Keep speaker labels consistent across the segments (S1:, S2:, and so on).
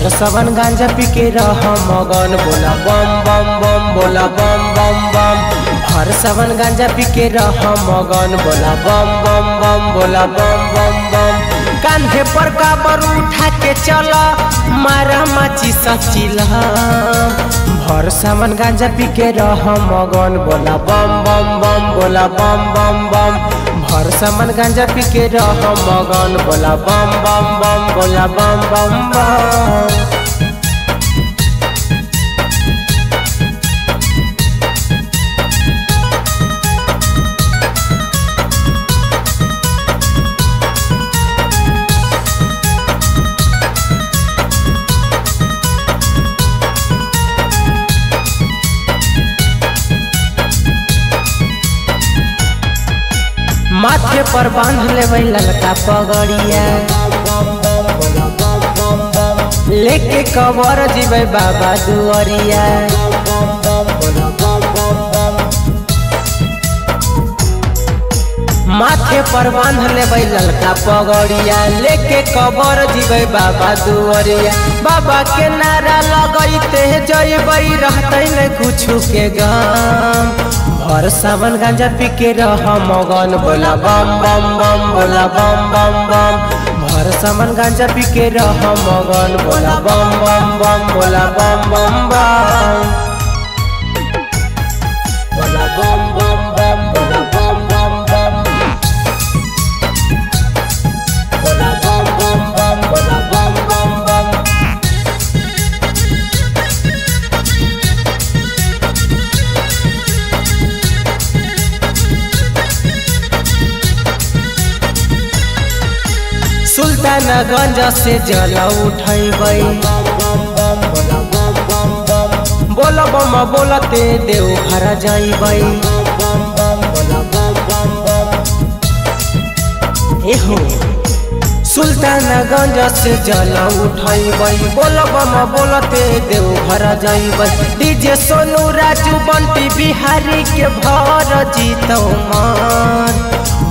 S1: भर सावन गांजा पी के रह मगन बोला बम बम बम बोला बम बम बम। भर सावन गांजा पी के रह मगन बोला बम बम बम बोला बम बम बम। कांधे पर काबर उठा के चला मारा माची सचिला। भर सावन गांजा पी के रह मगन बोला बम बम बम बोला बम बम बम। भर सावन गांजा पी के रह मगन बोला बम बम बम बोला बम बम बम। माथे पर बांध लेबै ललका पगड़िया, लेके कबर जीबै बाबा दुआरिया। माथे पर बांध लेबै ललका पगड़िया, लेके कबर जीबै बाबा दुआरिया। बाबा के नारा लगैते जइबै रहतै न कुछु के गम। भर सावन गांजा पी के रह मगन बोला बम बम बम बोला बम बम बम। भर सावन गांजा पी के रह मगन बोला बम बम बम बोला बम बम बम बोला बम बम बम बोला बम बम बम बोला बम बम बम बोला बम बम बम। सुल्तानगंज से जल उठैबै, बोल बम बोलते देव घर जइबै। एहो सुल्तानगंज से जल उठैबै, बोल बम बोलते देव घर जइबै। डीजे सोनू राजू बंटी बिहारी के भर जीतौ मन।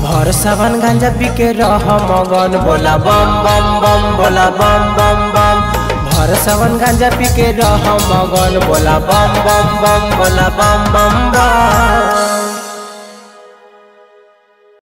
S1: भर सावन गांजा पी के रह मगन बोला बम बम बम बोला बम बम बम। भर सावन गांजा पी के रह मगन बोला बम बम बम बोला बम बम बम।